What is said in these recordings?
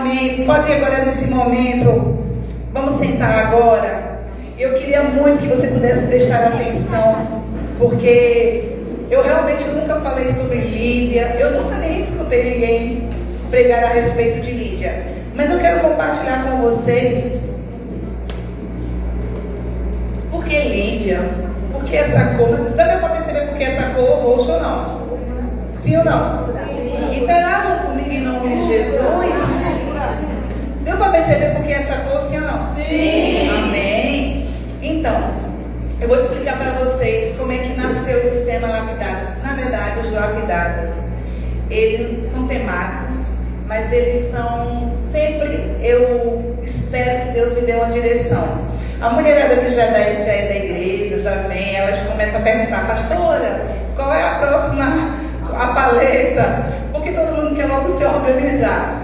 Amém. Pode ir agora nesse momento. Vamos sentar agora. Eu queria muito que você pudesse prestar atenção, porque eu realmente nunca falei sobre Lídia. Eu nunca nem escutei ninguém pregar a respeito de Lídia. Mas eu quero compartilhar com vocês. Por que Lídia? Por que essa cor? Então deu para perceber por que essa cor roxa ou não? Sim ou não? Sim. Interajam comigo em nome de Jesus. Deu para perceber por que essa cor, sim ou não? Sim. Amém. Então, eu vou explicar para vocês como é que nasceu esse tema lapidados. Na verdade, os lapidados, eles são temáticos, mas eles são sempre, eu espero que Deus me dê uma direção. A mulherada que já é da igreja, já vem, elas começam a perguntar: pastora, qual é a próxima, a paleta? Porque todo mundo quer logo se organizar.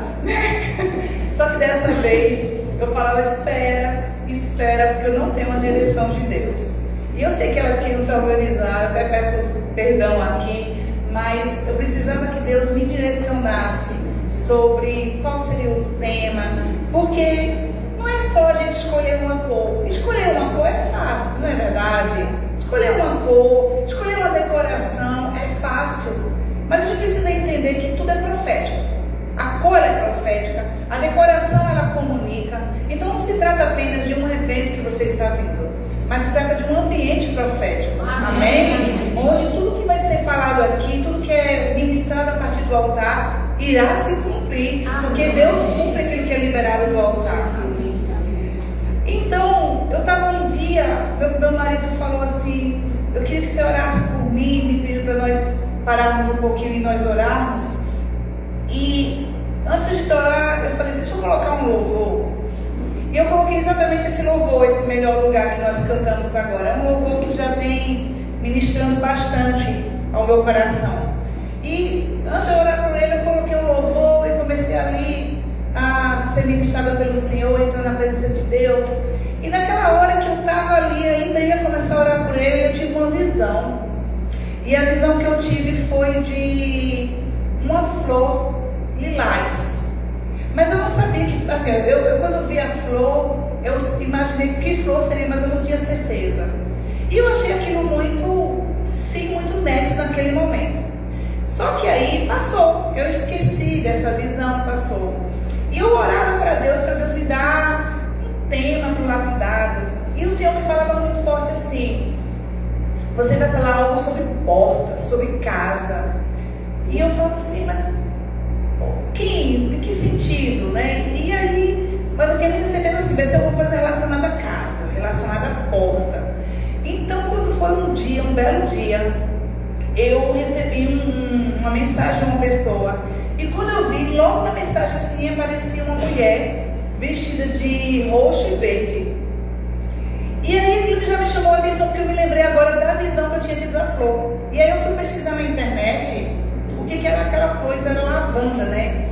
Só que dessa vez eu falava: espera, porque eu não tenho uma direção de Deus. E eu sei que elas queriam se organizar, eu até peço perdão aqui, mas eu precisava que Deus me direcionasse sobre qual seria o tema, porque não é só a gente escolher uma cor. Escolher uma cor é fácil, não é verdade? Escolher uma cor, escolher uma decoração é fácil, mas a gente precisa entender que tudo é profético. A cor é profética, a decoração ela comunica. Então não se trata apenas de um evento que você está vindo, mas se trata de um ambiente profético. Amém? Onde tudo que vai ser falado aqui, tudo que é ministrado a partir do altar, irá se cumprir, porque Deus cumpre aquilo que é liberado do altar. Então, eu estava um dia, meu marido falou assim: eu queria que você orasse por mim, me pediu para nós pararmos um pouquinho e nós orarmos. E antes de orar, eu falei assim: deixa eu colocar um louvor. E eu coloquei exatamente esse louvor, esse melhor lugar que nós cantamos agora. É um louvor que já vem ministrando bastante ao meu coração. E antes de orar por ele, eu coloquei um louvor e comecei ali a ser ministrada pelo Senhor, entrando na presença de Deus. E naquela hora que eu estava ali, ainda ia começar a orar por ele, eu tive uma visão. E a visão que eu tive foi de uma flor lilás. Mas eu não sabia que, assim, eu quando vi a flor, eu imaginei que flor seria, mas eu não tinha certeza. E eu achei aquilo muito neto naquele momento. Só que aí passou, eu esqueci dessa visão, passou. E eu orava para Deus me dar um tema para lapidadas. E o Senhor me falava muito forte assim: você vai falar algo sobre portas, sobre casa. E eu falava assim: mas de que sentido, né? E aí, mas eu tinha muita certeza assim, vai ser alguma coisa relacionada à casa, relacionada à porta. Então, quando foi um belo dia, eu recebi uma mensagem de uma pessoa. E quando eu vi, logo na mensagem assim, aparecia uma mulher vestida de roxo e verde. E aí aquilo já me chamou a atenção, porque eu me lembrei agora da visão que eu tinha tido da flor. E aí eu fui pesquisar na internet o que era aquela flor, então era lavanda, né?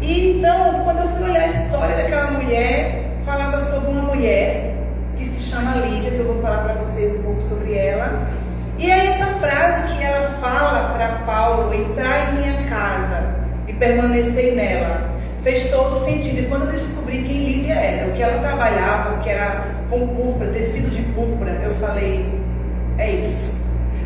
E então, quando eu fui olhar a história daquela mulher, falava sobre uma mulher que se chama Lídia, que eu vou falar para vocês um pouco sobre ela. E aí essa frase que ela fala para Paulo: entrar em minha casa e permanecer nela, fez todo sentido. E quando eu descobri quem Lídia era, o que ela trabalhava, o que era com púrpura, tecido de púrpura, eu falei: é isso.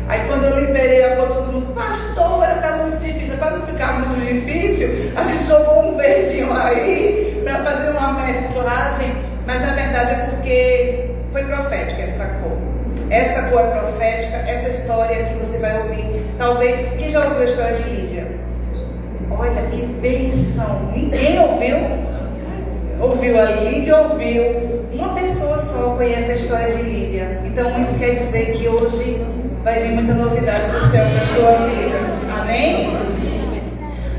Aí quando eu liberei a cor, todo mundo: pastora, está muito difícil. Para não ficar muito difícil, a gente jogou um verdinho aí para fazer uma mesclagem. Mas na verdade é porque foi profética essa cor. Essa cor é profética, essa história que você vai ouvir. Talvez, quem já ouviu a história de Lídia? Olha que bênção! Ninguém ouviu? Ouviu a Lídia, ouviu. Uma pessoa só conhece a história de Lídia. Então isso quer dizer que hoje vai vir muita novidade do céu na sua vida. Amém?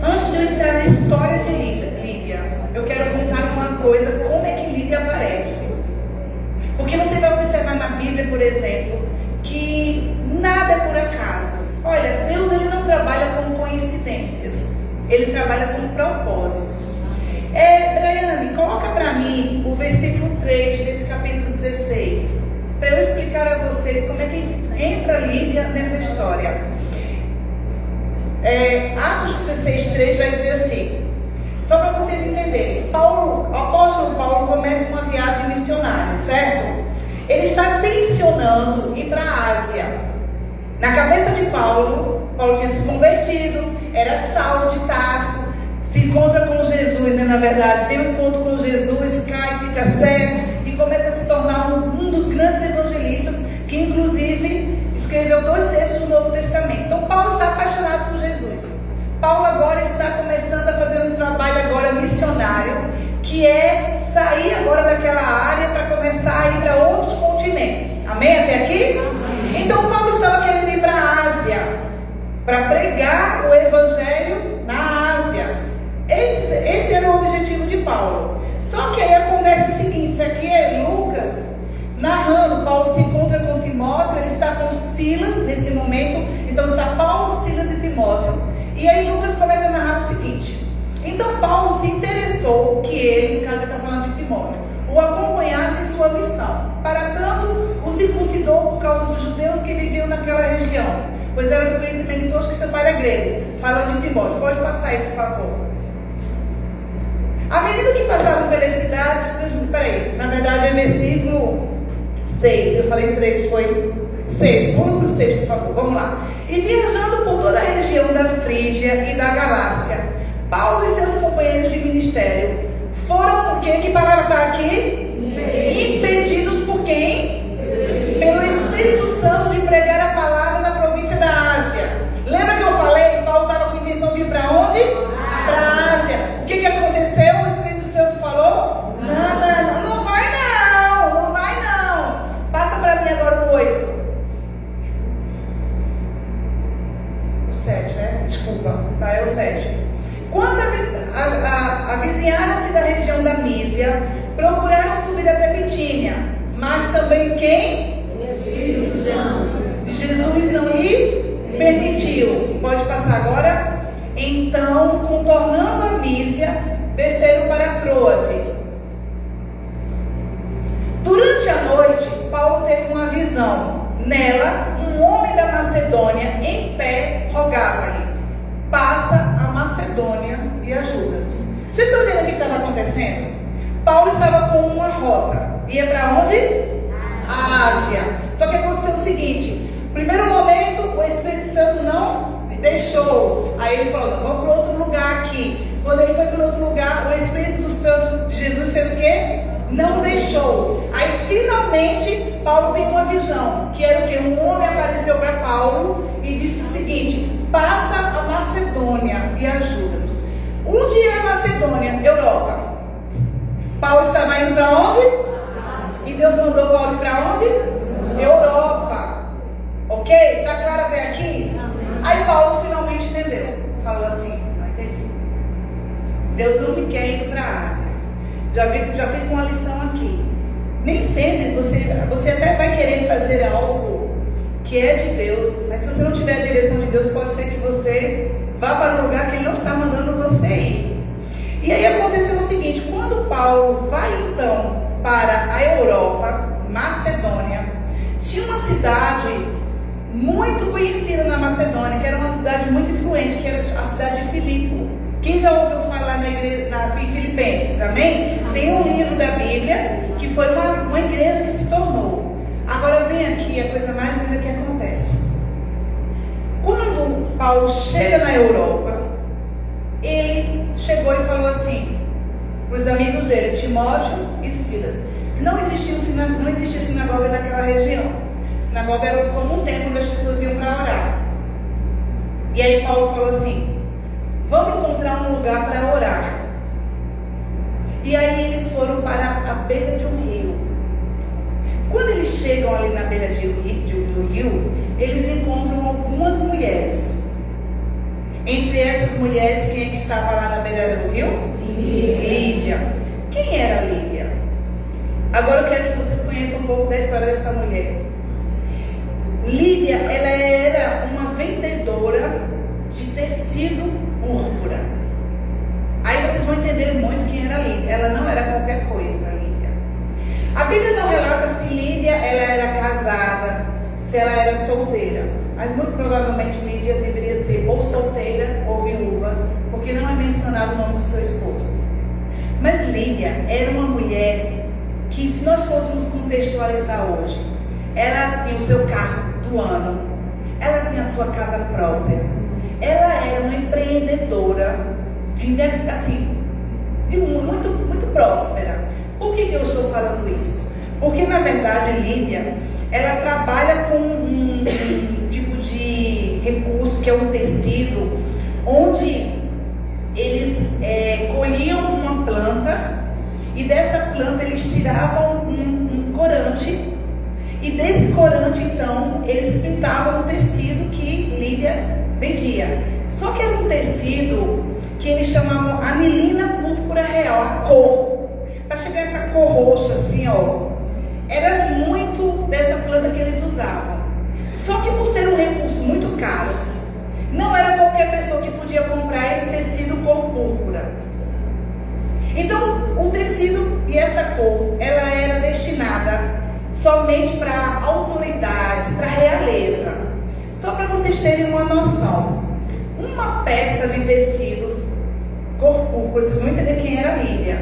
Antes de eu entrar na história de Lídia, eu quero contar uma coisa: como é que Lídia aparece. Porque você vai observar na Bíblia, por exemplo, que nada é por acaso. Olha, Deus ele não trabalha com coincidências, ele trabalha com propósitos. Braiane, coloca para mim o versículo 3 desse capítulo 16, para eu explicar a vocês como é que entra Lídia nessa história. Atos 16:3 vai dizer assim, só para vocês entenderem. entender. O apóstolo Paulo começa uma viagem missionária, certo? Ele está tensionando ir para a Ásia. Na cabeça de Paulo tinha se convertido, era Saulo de Tarso, se encontra com Jesus, né? Na verdade, tem um encontro com Jesus, cai, fica cego e começa a se tornar um dos grandes evangelistas, que inclusive escreveu 2 textos do Novo Testamento. Então Paulo está apaixonado por Jesus. Paulo agora está começando a fazer um trabalho agora missionário, que é sair agora daquela área para começar a ir para outros continentes. Amém? Até aqui? Amém. Então Paulo estava querendo ir para a Ásia, para pregar o evangelho na Ásia. Esse era o objetivo de Paulo. Só que aí acontece o seguinte, isso aqui é Lucas narrando. Paulo se encontra com Timóteo, ele está com Silas nesse momento. Então está Paulo, Silas e Timóteo. E aí Lucas começa a narrar o seguinte: então Paulo se interessou que ele, no caso ele está falando de Timóteo, o acompanhasse em sua missão. Para tanto, o circuncidou por causa dos judeus que viviam naquela região, pois era do conhecimento de todos que seu pai era grego. Falando de Timóteo, pode passar aí, por favor. À medida que passavam pelas cidades, na verdade é versículo 6, eu falei 3, foi 6, pula para o 6, por favor, vamos lá. E viajando por toda a região da Frígia e da Galácia, Paulo e seus companheiros de ministério foram, por quem? Que palavra está aqui? Impedidos por quem? Pelo Espírito Santo de pregar a palavra na província da Ásia. Lembra que eu falei que Paulo estava com a intenção de ir para onde? Para a Ásia. O que aconteceu? O Espírito Santo falou: não vai não. Passa para mim agora o 8. O 7, né? Desculpa, tá? É o 7. Quando avizinharam-se da região da Mísia, procuraram subir até Bitínia, mas também quem? O Espírito Santo. Jesus não lhes permitiu. Pode passar agora? Então, contornando a Mísia, desceram para Troade. Durante a noite, Paulo teve uma visão. Nela, um homem da Macedônia, em pé, rogava-lhe: passa a Macedônia e ajuda-nos. Vocês estão entendendo o que estava acontecendo? Paulo estava com uma rota. Ia para onde? A Ásia. Só que aconteceu o seguinte: primeiro momento, o Espírito Santo não deixou. Aí ele falou: não, vamos para outro lugar aqui. Quando ele foi para outro lugar, o Espírito Santo de Jesus fez o quê? Não deixou. Aí finalmente Paulo tem uma visão, que era o quê? Um homem apareceu para Paulo e disse o seguinte: passa a Macedônia e ajuda-nos. Onde é a Macedônia? Europa. Paulo estava indo para onde? E Deus mandou Paulo ir para onde? Europa. Ok? Está claro até aqui? Aí Paulo finalmente entendeu. Falou assim: não entendi. Deus não me quer ir para a Ásia. Já vi com uma lição aqui. Nem sempre você até vai querer fazer algo que é de Deus, mas se você não tiver a direção de Deus, pode ser que você vá para um lugar que Ele não está mandando você ir. E aí aconteceu o seguinte: quando Paulo vai então para a Europa, Macedônia, tinha uma cidade muito conhecida na Macedônia, que era uma cidade muito influente, que era a cidade de Filipe. Quem já ouviu falar na Filipenses, amém? Tem um livro da Bíblia que foi uma igreja que se tornou. Agora vem aqui a coisa mais linda que acontece. Quando Paulo chega na Europa, ele chegou e falou assim para os amigos dele, Timóteo e Silas: não existia sinagoga naquela região. Sinagoga era como um templo onde as pessoas iam para orar. E aí Paulo falou assim: vamos encontrar um lugar para orar. E aí eles foram para a beira de um rio. Quando eles chegam ali na beira do rio, eles encontram algumas mulheres. Entre essas mulheres, quem é que estava lá na beira do rio? Lídia. Quem era Lídia? Agora eu quero que vocês conheçam um pouco da história dessa mulher. Lídia, ela era uma vendedora de tecido púrpura. Aí vocês vão entender muito quem era Lídia. Ela não era qualquer coisa, Lídia. A Bíblia não relata se Lídia ela era casada, se ela era solteira. Mas muito provavelmente Lídia deveria ser ou solteira ou viúva, porque não é mencionado o nome do seu esposo. Lídia era uma mulher que, se nós fôssemos contextualizar hoje, ela tinha o seu carro do ano, ela tinha a sua casa própria, ela era uma empreendedora, muito próspera. Por que eu estou falando isso? Porque, na verdade, Lídia, ela trabalha com um tipo de recurso que é um tecido, onde eles colhiam uma planta e dessa planta eles tiravam um corante, e desse corante então eles pintavam o tecido que Lídia vendia. Só que era um tecido que eles chamavam anilina púrpura real, a cor, para chegar essa cor roxa assim, ó, era muito dessa planta que eles usavam. Só que por ser um recurso muito caro, não era qualquer pessoa que podia comprar esse tecido cor púrpura. Então, o tecido e essa cor, ela era destinada somente para autoridades, para realeza. Só para vocês terem uma noção, uma peça de tecido cor púrpura, vocês vão entender quem era Lídia,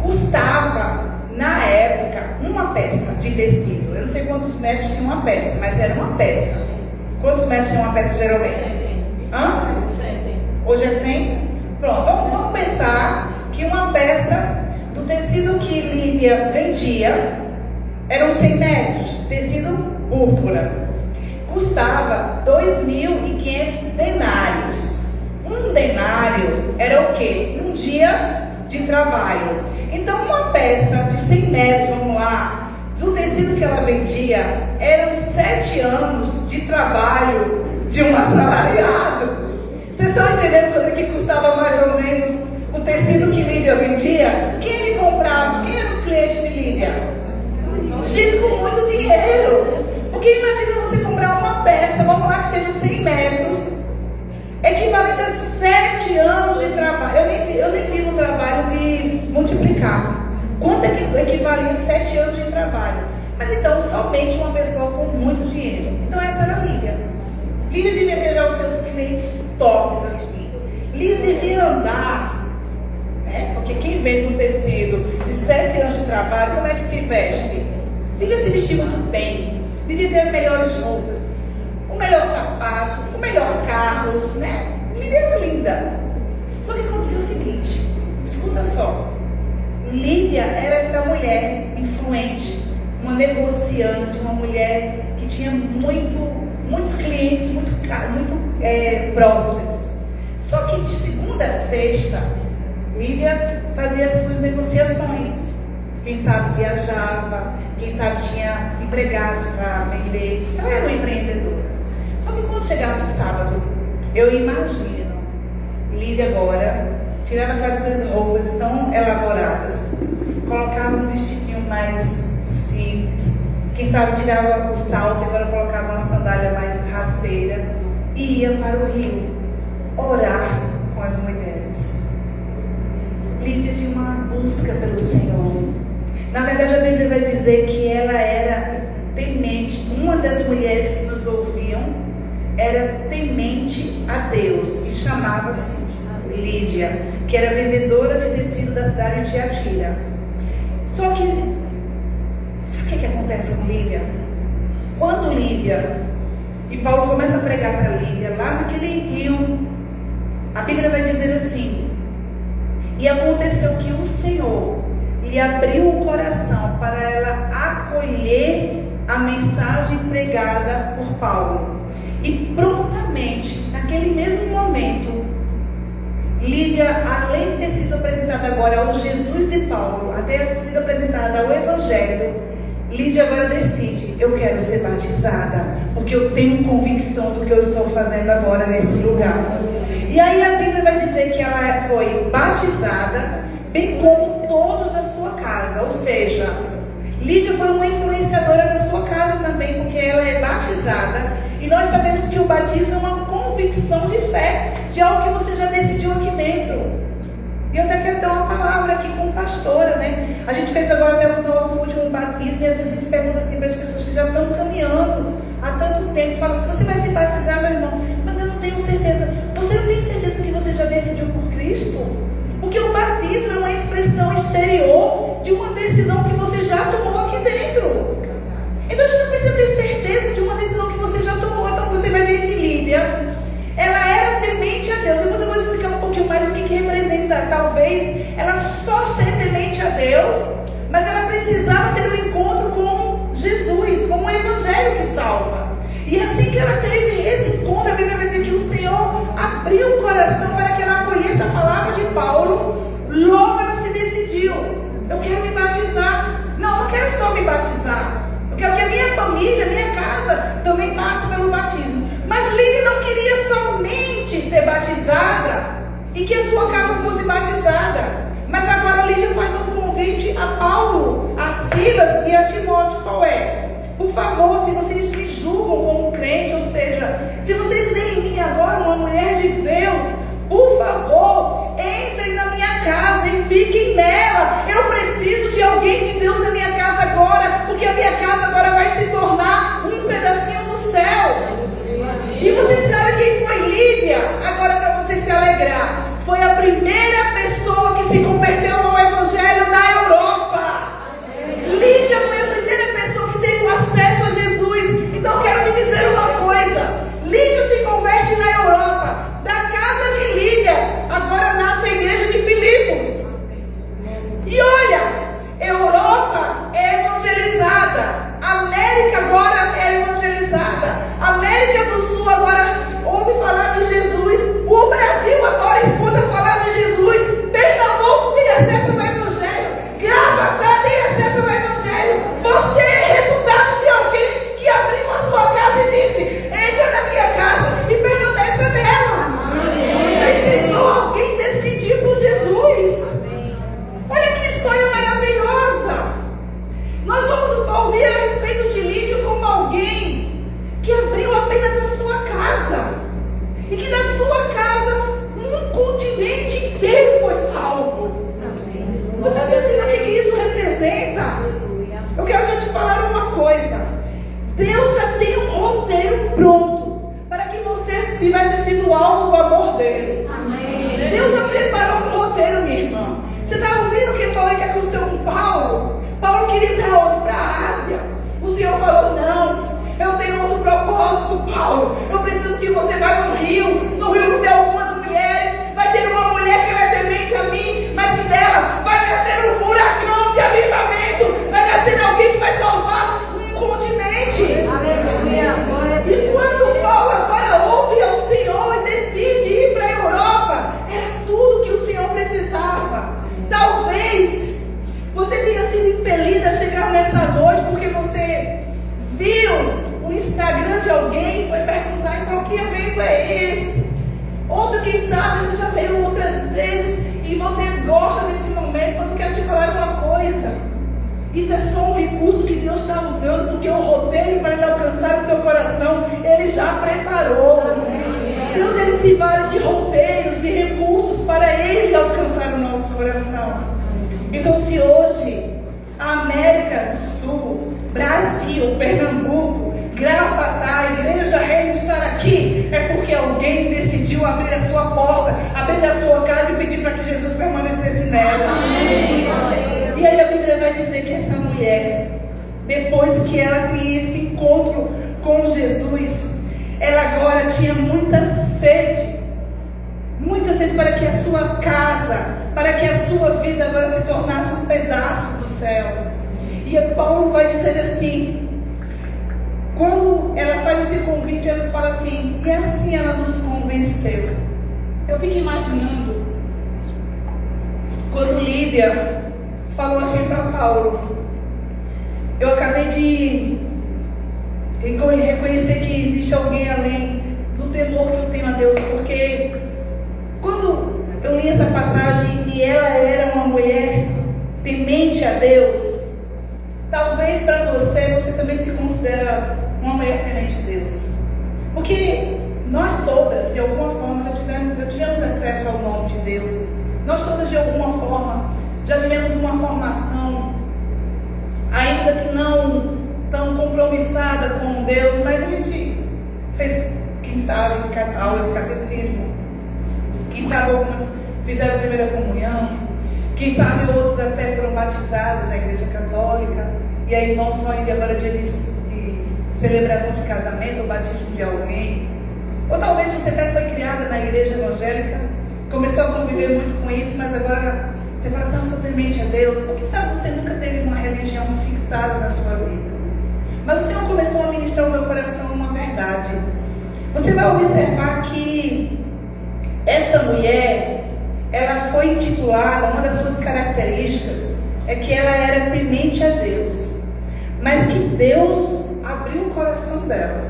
custava, na época, uma peça de tecido. Eu não sei quantos metros tinha uma peça, mas era uma peça. Quantos metros tem uma peça geralmente? Hã? Hoje é 100? Pronto, vamos pensar que uma peça do tecido que Lídia vendia eram 100 metros, tecido púrpura. Custava 2.500 denários. Um denário era o quê? Um dia de trabalho. Então, uma peça de 100 metros, vamos lá, do tecido que ela vendia, eram 7 anos de trabalho de um assalariado. Vocês estão entendendo quanto é que custava mais ou menos o tecido que Lídia vendia? Quem que comprava? Quem eram os clientes de Lídia? Gente com muito dinheiro. Porque imagina você comprar uma peça, vamos lá que sejam 100 metros, equivalente a 7 anos de trabalho. Eu nem tive o trabalho de multiplicar. Quanto é que equivalia a 7 anos de trabalho? Mas então, somente uma pessoa com muito dinheiro. Então, essa era a Lídia. Lídia devia ter já os seus clientes tops, assim. Lídia devia andar, né? Porque quem vende um tecido de 7 anos de trabalho, como é que se veste? Devia se vestir muito bem, devia ter melhores roupas, o melhor sapato, o melhor carro, né? Lídia era linda. Só que aconteceu o seguinte, escuta só. Lídia era essa mulher influente, uma negociante, uma mulher que tinha muitos clientes, muito prósperos. Só que de segunda a sexta, Lídia fazia as suas negociações. Quem sabe viajava, quem sabe tinha empregados para vender. Ela era uma empreendedora. Só que quando chegava o sábado, eu imagino Lídia agora tirava aquelas suas roupas tão elaboradas, colocava um vestidinho mais simples, quem sabe tirava o salto e agora colocava uma sandália mais rasteira e ia para o rio orar com as mulheres. Lídia tinha uma busca pelo Senhor. Na verdade, a Bíblia vai dizer que ela era temente. Uma das mulheres que nos ouviam era temente a Deus e chamava-se Lídia, que era vendedora de tecido da cidade de Tiatira. Só que, sabe o que acontece com Lídia? Quando Lídia, e Paulo começa a pregar para Lídia, lá naquele rio, a Bíblia vai dizer assim: e aconteceu que o Senhor lhe abriu o coração para ela acolher a mensagem pregada por Paulo. E prontamente, naquele mesmo momento, Lídia, além de ter sido apresentada agora ao Jesus de Paulo, a ter sido apresentada ao Evangelho, Lídia agora decide: eu quero ser batizada, porque eu tenho convicção do que eu estou fazendo agora nesse lugar. E aí a Bíblia vai dizer que ela foi batizada, bem como todos da sua casa. Ou seja, Lídia foi uma influenciadora da sua casa também, porque ela é batizada. E nós sabemos que o batismo é uma convicção de fé, de algo que você já decidiu aqui dentro. E eu até quero dar uma palavra aqui como pastora, né? A gente fez agora até o nosso último batismo, e às vezes a gente pergunta assim para as pessoas que já estão caminhando há tanto tempo, fala assim: você vai se batizar, meu irmão? Mas eu não tenho certeza. Você não tem certeza que você já decidiu por Cristo? Porque o batismo é uma expressão expressão exterior de uma decisão que você já tomou aqui dentro. Então a gente não precisa ter certeza de uma decisão que você já tomou. Então você vai ver que Lídia, ela era temente a Deus. Depois eu vou explicar um pouquinho mais o que representa, talvez, ela só ser temente a Deus, mas ela precisava ter um encontro com Jesus, com o Evangelho que salva. E assim que ela teve esse encontro, a Bíblia vai dizer que o Senhor abriu o coração para que ela acolhesse a palavra de Paulo. Logo ela se decidiu: eu quero me batizar. Não, eu quero só me batizar. Eu quero que a minha família, a minha casa também passe pelo batismo. Mas Lídia não queria somente ser batizada e que a sua casa fosse batizada. Mas agora Lídia faz um convite a Paulo, a Silas e a Timóteo. Qual é? Por favor, se vocês me julgam como crente, ou seja, se vocês veem em mim agora uma mulher de Deus, por favor, entrem na minha casa e fiquem nela. Eu preciso de alguém de Deus na minha casa agora, porque a minha casa agora vai se tornar um pedacinho do céu. E vocês sabem quem foi Lídia? Agora, para você se alegrar, foi a primeira pessoa que se converteu ao Evangelho na Europa. Lídia foi a primeira pessoa que teve acesso a Jesus. Então eu quero te dizer uma coisa: Lídia se converte na Europa. Da casa de Lídia agora nasce a igreja de Filipos. E olha, Europa é evangelizada, América agora é evangelizada, América do Sul agora ouve falar de Jesus, o Brasil agora escuta falar de Jesus, Pernambuco tem acesso ao Evangelho, Gravatá tem acesso ao Evangelho. Você é resultado de alguém que abriu a sua casa e disse: entra na minha casa e permanece nela. Precisou alguém decidir por Jesus. Olha que história maravilhosa. Nós vamos ouvir a respeito de Lídia como alguém que abriu apenas a sua casa, e que da sua casa um continente inteiro foi salvo. Vocês entendem o que isso representa? Eu quero já te falar uma coisa: Deus já tem um roteiro pronto para que você tivesse sido alvo do amor dele. Deus já preparou um roteiro, minha irmã. Você está ouvindo o que falou que aconteceu com Paulo? Paulo queria ir para onde? Para a Ásia. O Senhor falou: não, eu tenho outro propósito, Paulo. Eu preciso que você vá no rio. No rio tem algumas mulheres. Vai ter uma mulher que é temente a mim, mas que dela vai nascer um furacão de avivamento. Vai nascer alguém que vai salvar um continente. E quando Paulo agora ouve ao Senhor e decide ir para a Europa, era tudo que o Senhor precisava. Talvez você tenha sido impelida a chegar nessa noite porque você viu o Instagram de alguém e foi perguntar e falou: que evento é esse? Outro, quem sabe, você já veio outras vezes e você gosta desse momento, mas eu quero te falar uma coisa: isso é só um recurso que Deus está usando, porque o roteiro para ele alcançar o teu coração, Ele já preparou. Deus, Ele se vale de roteiros e recursos para Ele alcançar o nosso coração. Então, se hoje a América do Sul, Brasil, Pernambuco, Gravatá, a Igreja Reino estar aqui, é porque alguém decidiu abrir a sua porta, abrir a sua casa e pedir para que Jesus permanecesse nela. E aí a Bíblia vai dizer que essa mulher, depois que ela tinha esse encontro com Jesus, ela agora tinha muita sede para que a sua casa, para que a sua vida agora se tornasse um pedaço do céu. E Paulo vai dizer assim, quando ela faz esse convite, ela fala assim, e assim ela nos convenceu. Eu fico imaginando, quando Lídia falou assim para Paulo, eu acabei de reconhecer que existe alguém além do temor que eu tenho a Deus, porque quando eu li essa passagem e ela era uma mulher temente a Deus, talvez para você também se considera uma mulher temente a Deus, porque nós todas, de alguma forma, já tivemos acesso ao nome de Deus. Nós todas, de alguma forma, já tivemos uma formação, ainda que não tão compromissada com Deus, mas a gente fez, quem sabe, aula de catecismo, quem sabe algumas fizeram a primeira comunhão, quem sabe batizadas na igreja católica, e aí vão só indo agora de celebração de casamento ou batismo de alguém. Ou talvez você até foi criada na igreja evangélica, começou a conviver muito com isso, mas agora você fala assim, eu sou temente a Deus. Ou quem sabe você nunca teve uma religião fixada na sua vida. Mas o Senhor começou a ministrar ao meu coração uma verdade. Você vai observar que essa mulher, ela foi intitulada, uma das suas características é que ela era temente a Deus, mas que Deus abriu o coração dela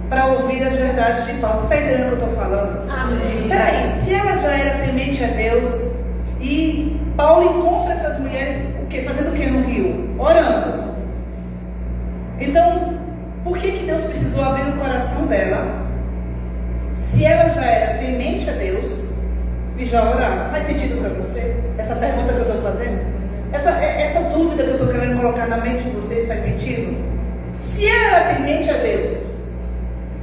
para ouvir as verdades de Paulo. Você está entendendo o que eu estou falando? Amém. Peraí, se ela já era temente a Deus e Paulo encontra essas mulheres o quê? Fazendo o que no rio? Orando. Então, por que Deus precisou abrir o coração dela? Se ela já era temente a Deus e já orava, faz sentido para você? Essa pergunta que eu estou fazendo? Essa dúvida que eu estou querendo colocar na mente de vocês faz sentido? Se ela era temente a Deus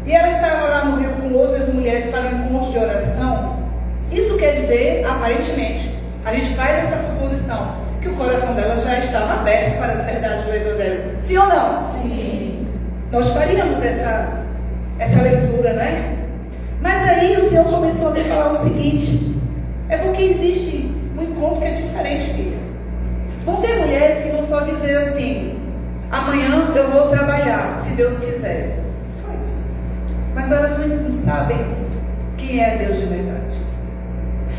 e ela estava lá no rio com outras mulheres para um encontro de oração, isso quer dizer, aparentemente, a gente faz essa suposição, que o coração dela já estava aberto para as verdades do Evangelho. Sim ou não? Sim. Nós faríamos essa leitura, né? Mas aí o Senhor começou a me falar o seguinte: é porque existe um encontro que é diferente, filha. Vão ter mulheres que vão só dizer assim: amanhã eu vou trabalhar, se Deus quiser. Só isso. Mas elas não sabem quem é Deus de verdade.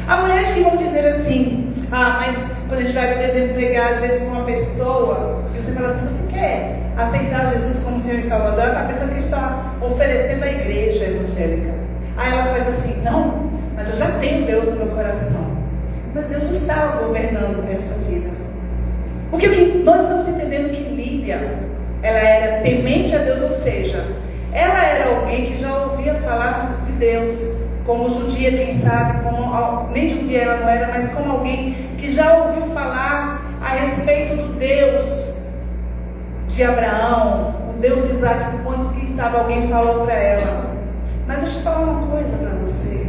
Há mulheres que vão dizer assim: mas quando a gente vai, por exemplo, pregar às vezes com uma pessoa, e você fala assim, você quer aceitar Jesus como Senhor e Salvador? Ela está pensando que a gente está oferecendo à igreja evangélica. Aí ela faz assim, não, mas eu já tenho Deus no meu coração. Mas Deus não está governando essa vida. Porque o que nós estamos entendendo que Lídia, ela era temente a Deus, ou seja, ela era alguém que já ouvia falar de Deus, como judia, quem sabe, nem judia ela não era, mas como alguém que já ouviu falar a respeito do Deus de Abraão, o Deus de Isaac, quando quem sabe alguém falou para ela. Mas deixa eu falar uma coisa para você.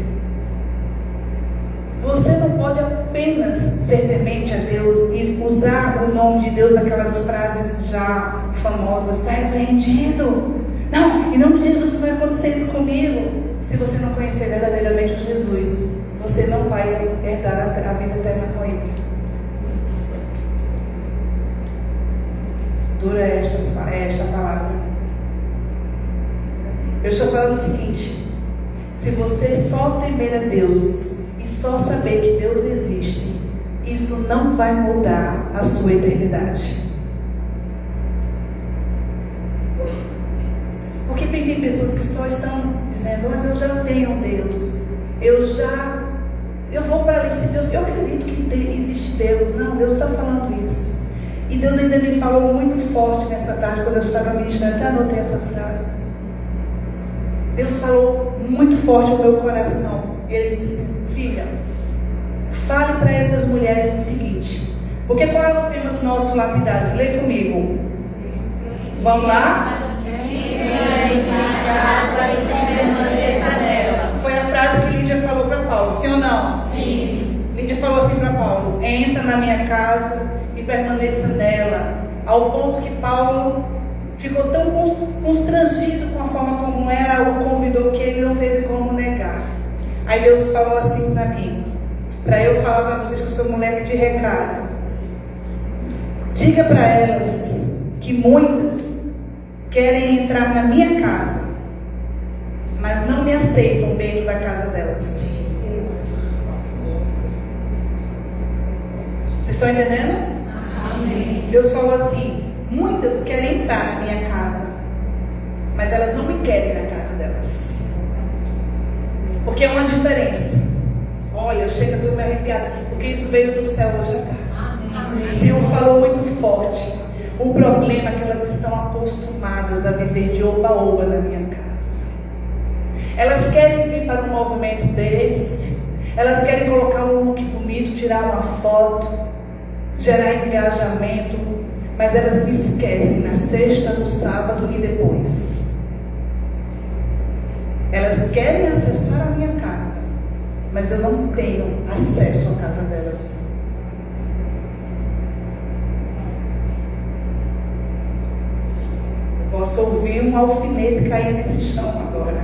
Você não pode apenas ser temente a Deus e usar o nome de Deus, aquelas frases já famosas, está repreendido. Não, em nome de Jesus não vai acontecer isso comigo. Se você não conhecer verdadeiramente Jesus, você não vai herdar a vida eterna com Ele. Dura esta palavra. Eu estou falando o seguinte: se você só temer a Deus e só saber que Deus existe, isso não vai mudar a sua eternidade. Porque tem pessoas que só estão dizendo, mas eu já tenho Deus, eu vou para ali, se Deus, eu acredito que existe Deus. Não, Deus está falando isso. E Deus ainda me falou muito forte nessa tarde, quando eu estava ministrando, até anotei essa frase. Deus falou muito forte ao meu coração. Ele disse assim, filha, fale para essas mulheres o seguinte, porque qual é o tema do nosso lapidário? Lê comigo. Vamos lá? Foi a frase que Lídia falou para Paulo, sim ou não? Sim. Lídia falou assim para Paulo: entra na minha casa e permaneça nela. Ao ponto que Paulo ficou tão constrangido com a forma como ela o convidou, que ele não teve como negar. Aí Deus falou assim para mim, para eu falar para vocês que eu sou mulher de recado: diga para elas que muitas querem entrar na minha casa, mas não me aceitam dentro da casa delas. Vocês estão entendendo? Amém. Deus falou assim: muitas querem entrar na minha casa, mas elas não me querem na casa delas. Porque é uma diferença. Olha, chega de eu me arrepiar, porque isso veio do céu hoje à tarde. O Senhor falou muito forte. O problema é que elas estão acostumadas a viver de oba-oba na minha casa. Elas querem vir para um movimento desse, elas querem colocar um look bonito, tirar uma foto, gerar engajamento, mas elas me esquecem na sexta, no sábado e depois. Elas querem acessar a minha casa, mas eu não tenho acesso à casa delas. Posso ouvir um alfinete cair nesse chão agora.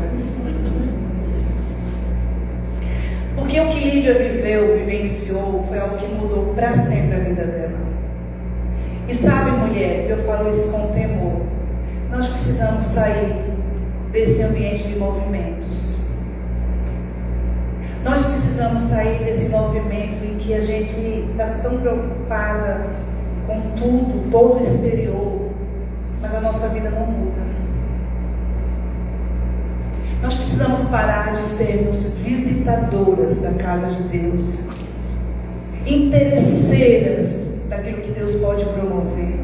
Porque o que Lídia vivenciou, foi algo que mudou para sempre a vida dela. E sabe, mulheres, eu falo isso com temor. Nós precisamos sair desse ambiente de movimentos. Nós precisamos sair desse movimento em que a gente está tão preocupada com tudo, todo o exterior, mas a nossa vida não muda. Nós precisamos parar de sermos visitadoras da casa de Deus, interesseiras daquilo que Deus pode promover.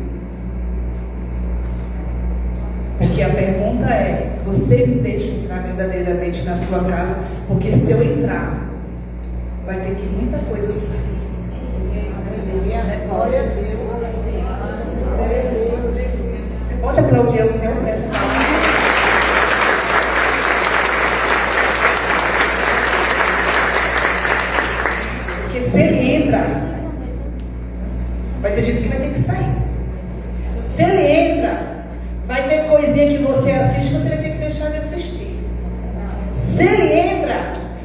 Porque a pergunta é: você me deixa entrar verdadeiramente na sua casa? Porque se eu entrar, vai ter que muita coisa sair. Glória a Deus. Você pode aplaudir ao Senhor por essa palavra? Porque se ele entra, vai ter gente que vai ter que sair. Se ele entra, vai ter coisinha que você assiste que você vai ter que deixar de assistir. Se ele entra,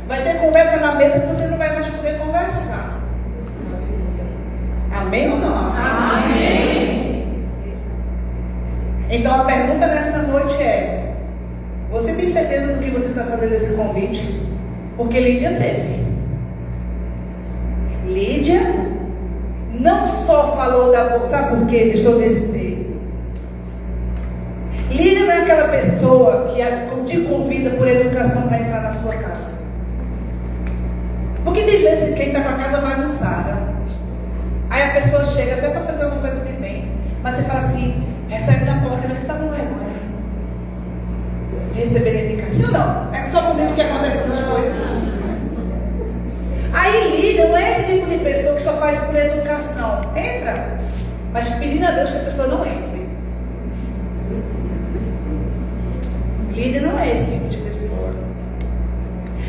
vai ter conversa na mesa que você não vai mais poder conversar. Amém ou não? Amém. Então a pergunta nessa noite é: você tem certeza do que você está fazendo esse convite? Porque Lídia teve. Lídia não só falou da boca, sabe por quê? Deixa eu descer. Lídia não é aquela pessoa que te convida por educação para entrar na sua casa. Porque tem vezes que quem está com a casa bagunçada, aí a pessoa chega até para fazer uma coisa de bem, mas você fala assim: recebe na porta, você está com vergonha de receber dedicação? Não, é só comigo que acontece essas coisas. Aí Lídia não é esse tipo de pessoa que só faz por educação. Entra, mas pedindo a Deus que a pessoa não entre. Lídia não é esse tipo de pessoa.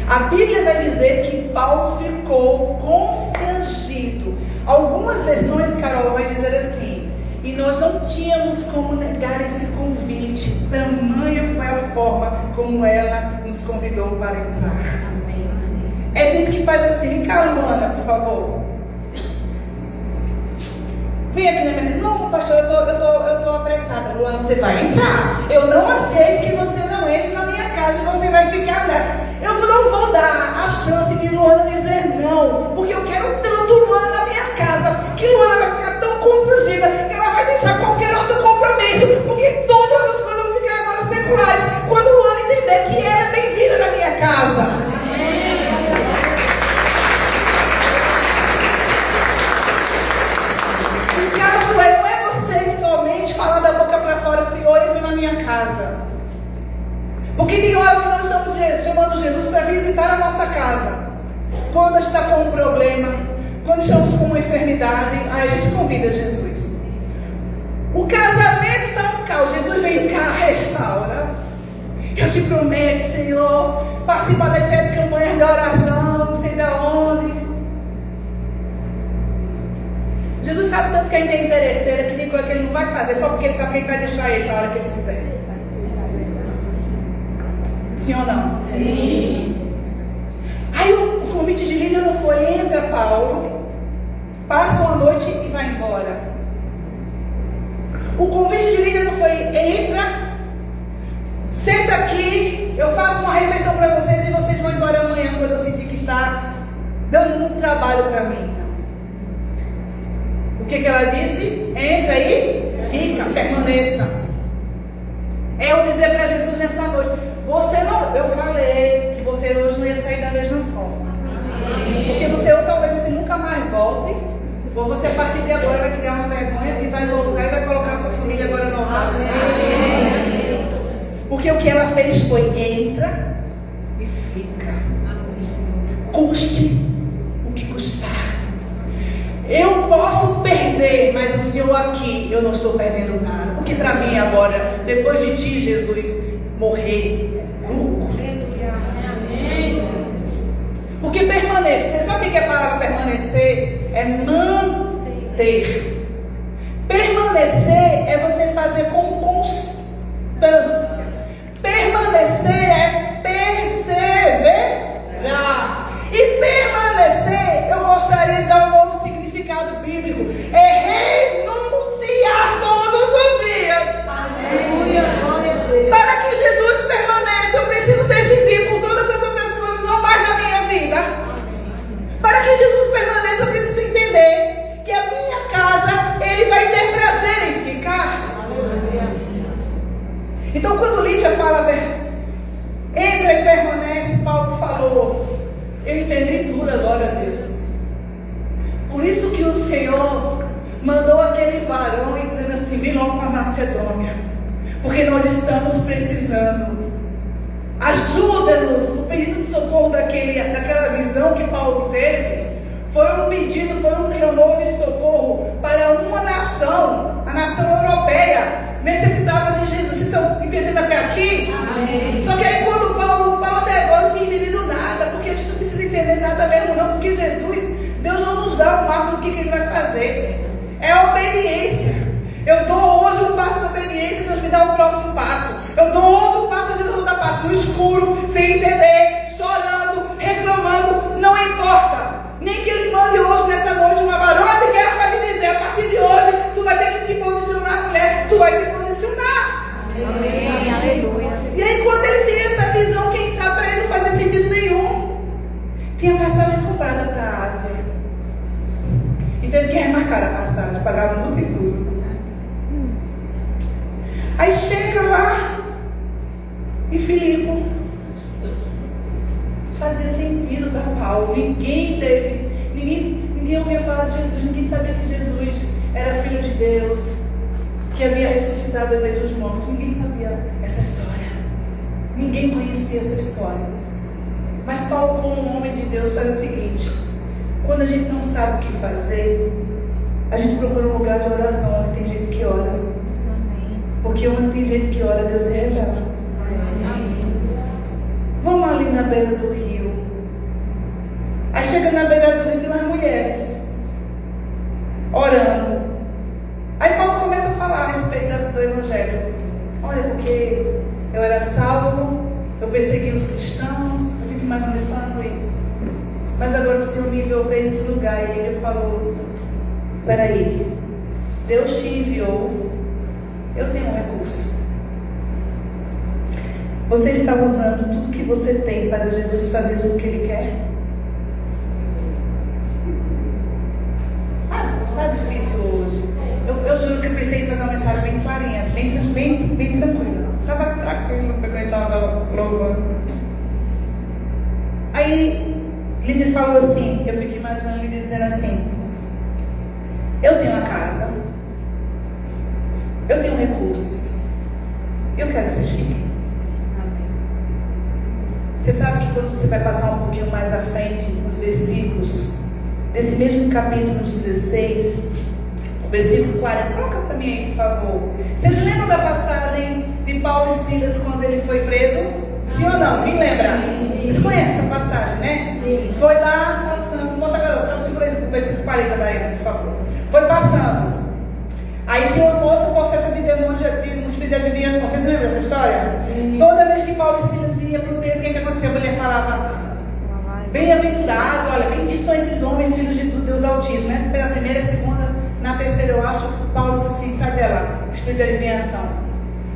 A Bíblia vai dizer que Paulo ficou constrangido. Algumas versões, Carol, vai dizer assim: e nós não tínhamos como negar esse convite, tamanha foi a forma como ela nos convidou para entrar. É gente que faz assim: vem cá, Luana, por favor. Vem aqui na minha vida. Não, pastor, eu tô apressada. Luana, você vai entrar. Eu não aceito que você não entre na minha casa e você vai ficar lá. Eu não vou dar a chance de Luana dizer não, porque eu quero tanto Luana na minha casa, que Luana vai ficar tão constrangida que ela vai deixar qualquer outro compromisso, porque todas as coisas vão ficar agora seculares quando Luana entender que ela é bem-vinda na minha casa. O caso não é você somente falar da boca para fora: Senhor, entra na minha casa. Porque tem horas que nós estamos chamando Jesus para visitar a nossa casa. Quando a gente está com um problema, quando estamos com uma enfermidade, aí a gente convida Jesus. O casamento está um caos. Jesus vem cá, restaura. Eu te prometo, Senhor, participa das 7 campanhas de oração, não sei de onde. Jesus sabe tanto que a gente é interesseira, que tem coisa que ele não vai fazer, só porque ele sabe quem vai deixar ele na hora que ele fizer. Sim ou não? Sim. Aí o convite de Lídia não foi: entra, Paulo, passa uma noite e vai embora. O convite de Lídia não foi: entra, senta aqui, eu faço uma refeição para vocês e vocês vão embora amanhã quando eu sentir que está dando muito trabalho para mim. O que ela disse? Entra aí, fica, permaneça. É eu dizer para Jesus nessa noite: você não, eu falei que você hoje não ia sair da mesma forma. Porque você, ou talvez você nunca mais volte, ou você a partir de agora vai criar uma vergonha e vai voltar e vai colocar a sua família agora no altar. Porque o que ela fez foi: entra e fica. Custe o que custar. Eu posso perder, mas o Senhor aqui, eu não estou perdendo nada. Porque para mim agora, depois de ti, Jesus, morrer é lucro. Porque permanecer, sabe o que é a palavra permanecer? É manter. Permanecer é você fazer com constância. constância. Permanecer é perseverar. E permanecer, eu gostaria de dar um novo significado bíblico. É renunciar todos os dias. Aleluia, glória a Deus. Para que Jesus permaneça, eu preciso decidir por todas as outras coisas, não mais na minha vida. Para que Jesus permaneça, eu preciso entender que a minha casa, Ele vai ter prazer em ficar. Então, quando Lídia fala, entra e permanece, Paulo falou, eu entendi tudo, glória a Deus. Por isso que o Senhor mandou aquele varão e dizendo assim, vem logo para Macedônia, porque nós estamos precisando. Ajuda-nos. O pedido de socorro daquela visão que Paulo teve foi um pedido, foi um clamor de socorro para uma nação, a nação europeia necessitava de Jesus. Vocês estão entendendo até aqui? Amém. Só que aí quando Paulo até agora não tinha entendido nada, porque a gente não precisa entender nada mesmo não, porque Jesus, Deus não nos dá um mapa do que Ele vai fazer. É a obediência. Eu dou hoje um passo de obediência, Deus me dá o próximo passo. Eu dou outro passo, Deus me dá passo. No escuro, sem entender, chorando, reclamando, não importa. Nem que Ele mande hoje, nessa noite, uma barulha de guerra para te dizer, a partir de hoje, tu vai ter que se posicionar, mulher, tu vai se posicionar. Amém, aleluia. E aí quando ele tem essa visão, quem sabe para ele não fazia sentido nenhum. Tinha passagem comprada para a Ásia. E teve que remarcar a passagem, pagava muito e tudo. Aí chega lá em Filipe, fazia sentido para Paulo. Ninguém ouvia falar de Jesus, ninguém sabia que Jesus era Filho de Deus, que havia ressuscitado dentre os mortos. Ninguém sabia essa história. Ninguém conhecia essa história. Mas Paulo, como um homem de Deus, faz o seguinte: quando a gente não sabe o que fazer, a gente procura um lugar de oração onde tem gente que ora. Porque onde tem gente que ora, Deus se revela. Vamos ali na beira do rio. Aí chega na beira do rio, tem umas mulheres orando. Aí Paulo começa a falar a respeito do Evangelho. Olha, porque eu era salvo, eu persegui os cristãos, eu fico imaginando ele falando isso. Mas agora o Senhor me enviou para esse lugar e Ele falou, peraí, Deus te enviou, eu tenho um recurso. Você está usando tudo que você tem para Jesus fazer tudo o que Ele quer? Tá difícil hoje. Eu juro que eu pensei em fazer uma mensagem bem clarinha, bem tranquila. Estava tranquilo porque eu estava louvando. Aí Lídia falou assim, eu fico imaginando Lídia dizendo assim, eu tenho uma casa, eu tenho recursos, eu quero que vocês fiquem. Você sabe que quando você vai passar um pouquinho mais à frente, nos versículos, nesse mesmo capítulo 16, o versículo 40, coloca para mim aí, por favor. Vocês lembram da passagem de Paulo e Silas quando ele foi preso? Sim ou não? Quem lembra? Vocês conhecem essa passagem, né? Sim. Foi lá passando, conta garota, o versículo 40 daí, por favor. Foi passando. Aí tem uma moça possessa de demônio de adivinhação. Vocês lembram dessa história? Sim. Toda vez que Paulo e Silas ia para o templo, o que aconteceu? A mulher falava, bem-aventurados, olha, benditos são esses homens, filhos de Deus Altíssimo, né? Pela primeira, segunda, na terceira, eu acho, Paulo disse assim, sai dela, espírito de adivinhação.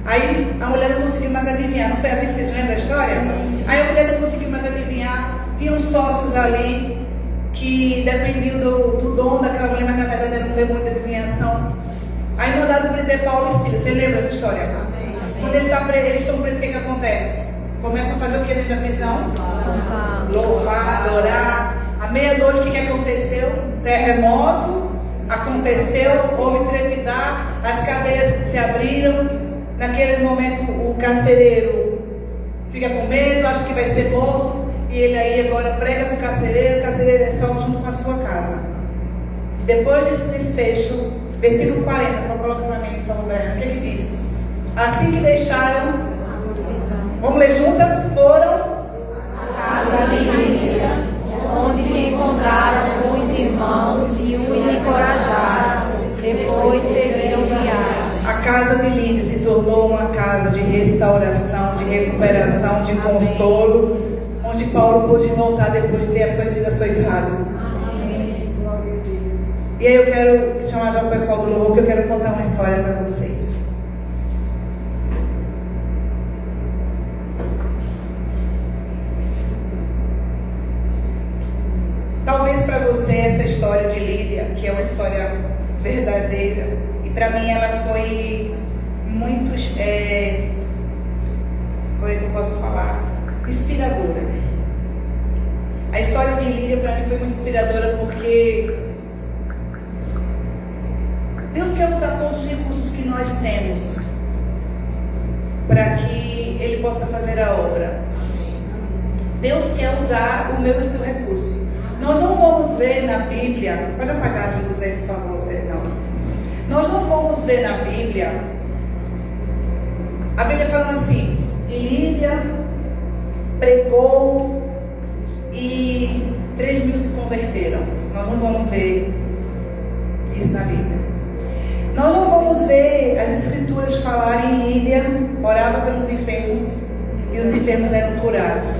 Aí a mulher não conseguiu mais adivinhar, não foi assim que vocês lembram da história? Sim. Aí a mulher não conseguiu mais adivinhar, tinham sócios ali que dependiam do dom daquela mulher, mas na verdade era um demônio de adivinhação. Aí mandaram prender Paulo e Silas. Você lembra dessa história? Amém. Quando eles estão presos, o que acontece? Começam a fazer o que dentro da prisão? Louvar, adorar. À meia-noite, o que aconteceu? Terremoto aconteceu, houve trepidar, as cadeias se abriram. Naquele momento, o carcereiro fica com medo, acha que vai ser morto. E ele aí agora prega para o carcereiro é salvo junto com a sua casa. Depois desse desfecho, versículo 40, coloca para mim, por favor, o que ele diz? Assim que deixaram, vamos ler juntas? Foram a casa de Lídia, onde se encontraram com os irmãos e os encorajaram. Depois seguiram viagem. A casa de Lídia se tornou tornou uma casa de restauração, de recuperação, de consolo, onde Paulo pôde voltar depois de ter sido açoitado. E aí eu quero chamar já o pessoal do louvor, que eu quero contar uma história para vocês. Talvez para você essa história de Lídia, que é uma história verdadeira, e para mim ela foi muito, como é que eu posso falar? Inspiradora. A história de Lídia para mim foi muito inspiradora porque Deus quer usar todos os recursos que nós temos para que Ele possa fazer a obra. Deus quer usar o meu e o seu recurso. Nós não vamos ver na Bíblia, pode apagar aqui, José, por favor, não. Nós não vamos ver na Bíblia, a Bíblia falando assim, Lídia pregou e 3.000 se converteram. Nós não vamos ver isso na Bíblia. Nós não vamos ver as Escrituras falarem Lídia orava pelos enfermos e os enfermos eram curados.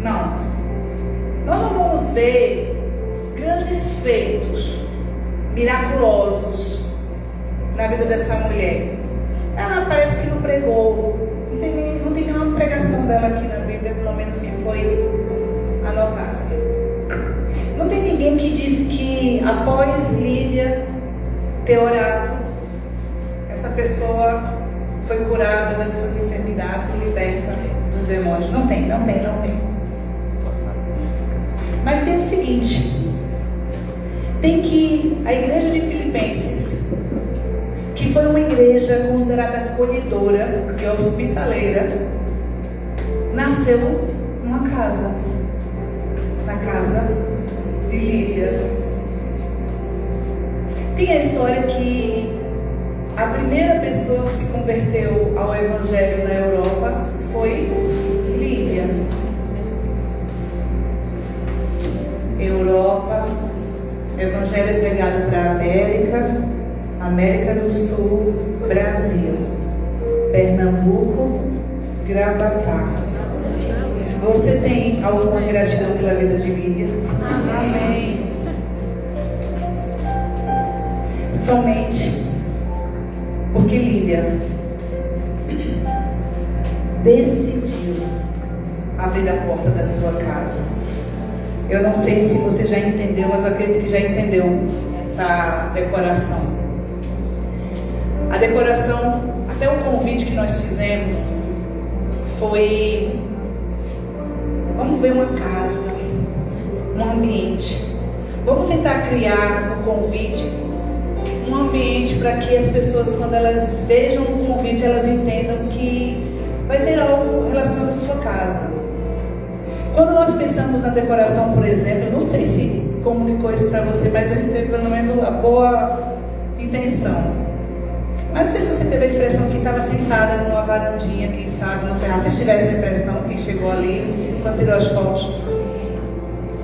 Não. Nós não vamos ver grandes feitos miraculosos na vida dessa mulher. Ela parece que não pregou. Não tem nenhuma pregação dela aqui na Bíblia, pelo menos que foi anotada. Não tem ninguém que disse que após Lídia ter orado, essa pessoa foi curada das suas enfermidades e liberta dos demônios. Não tem. Mas tem o seguinte, tem que a igreja de Filipenses, que foi uma igreja considerada acolhedora e hospitaleira, nasceu numa casa, na casa de Lídia. Tem a história que a primeira pessoa que se converteu ao Evangelho na Europa foi Lídia. Europa, Evangelho é pregado para a América, América do Sul, Brasil, Pernambuco, Gravatá. Você tem alguma gratidão pela vida de Lídia? Amém. Somente porque Lídia decidiu abrir a porta da sua casa. Eu não sei se você já entendeu, mas eu acredito que já entendeu essa decoração. A decoração, até o convite que nós fizemos foi: vamos ver uma casa, um ambiente. Vamos tentar criar no convite um ambiente para que as pessoas, quando elas vejam o convite, elas entendam que vai ter algo relacionado à sua casa. Quando nós pensamos na decoração, por exemplo, eu não sei se comunicou isso para você, mas a gente teve pelo menos uma boa intenção. Mas não sei se você teve a impressão que estava sentada numa varandinha, quem sabe, no terraço. Se tiver essa impressão, quem chegou ali, quando tirou as fotos,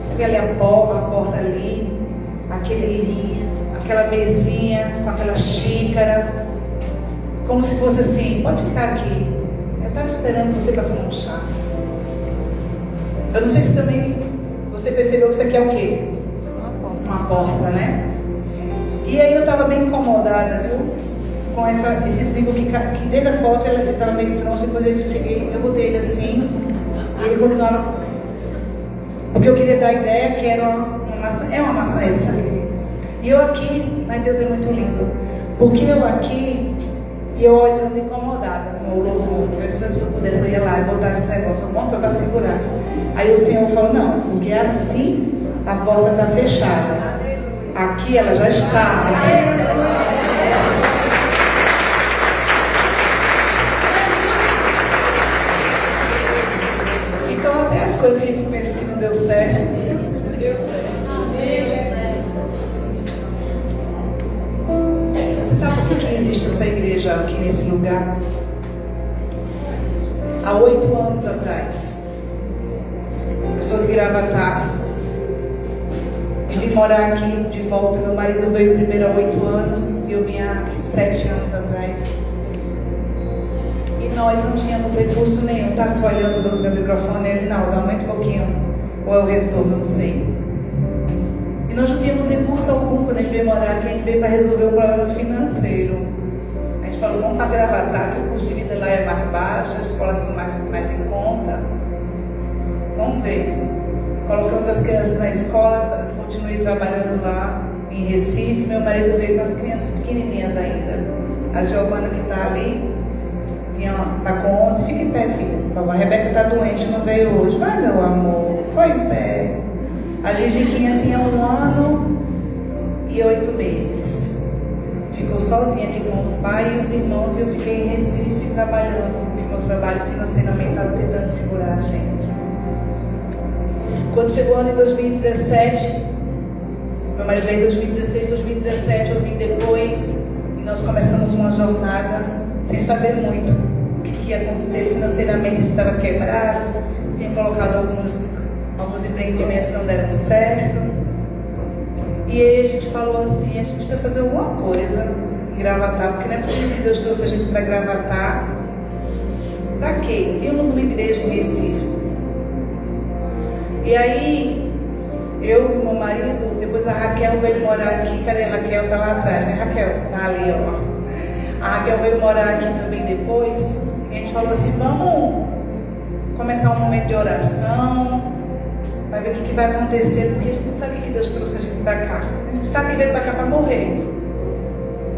teve ali a porta ali, aquela mesinha com aquela xícara, como se fosse assim, pode ficar aqui. Eu estava esperando você para tomar um chá. Eu não sei se também você percebeu que isso aqui é o quê? Uma porta, né? E aí eu estava bem incomodada, viu? Com esse trigo que desde a foto ele estava meio troncho, depois eu cheguei, eu botei ele assim, e ele continuava. Porque eu queria dar a ideia que era uma maçã, é uma maçã essa. E eu aqui, mas Deus é muito lindo. Porque eu aqui, e eu olhando incomodada com o louvor. Se eu pudesse, eu ia lá e botar esse negócio, uma coisa para segurar. Aí o Senhor falou: não, porque assim a porta está fechada. Aqui ela já está. Então até as coisas que a gente pensa que não deu certo, deu certo. Você sabe por que existe essa igreja aqui nesse lugar? Há 8 anos atrás, eu sou de Gravatá e vim morar aqui de volta. Meu marido veio primeiro há 8 anos e eu vim há 7 anos atrás. nós não tínhamos recurso nenhum. Tá falhando o meu microfone? Ele, não, aumenta um pouquinho. Ou é o retorno, não sei. E nós não tínhamos recurso algum quando a gente veio morar aqui. A gente veio para resolver o problema financeiro. A gente falou, vamos para Gravatar, que o custo de vida lá é mais baixo, as escolas são mais em conta. Vamos ver. Colocamos as crianças na escola, continuei trabalhando lá em Recife. Meu marido veio com as crianças pequenininhas ainda. A Giovana, que está ali, está com 11. Fica em pé, filho. A Rebeca está doente, não veio hoje. Vai, meu amor, foi em pé. A Gigiquinha tinha 1 ano e 8 meses. Ficou sozinha aqui com o pai e os irmãos, e eu fiquei em Recife trabalhando, porque meu trabalho financeiramente estava tentando segurar a gente. Quando chegou o ano de 2017, meu marido veio em 2016, 2017 eu vim depois, e nós começamos uma jornada sem saber muito o que ia acontecer financeiramente. A gente estava quebrado, tinha colocado alguns empreendimentos que não deram certo. E aí a gente falou assim, a gente precisa fazer alguma coisa em Gravatar, porque não é possível que Deus trouxe a gente para Gravatar. Para quê? Tínhamos uma igreja em Recife. E aí, eu e meu marido, depois a Raquel veio morar aqui. Cadê a Raquel? Está lá atrás, né? Raquel, está ali, ó. A Raquel veio morar aqui também depois. E a gente falou assim, vamos começar um momento de oração, vai ver o que vai acontecer, porque a gente não sabe que Deus trouxe a gente para cá. A gente sabe que veio para cá para morrer.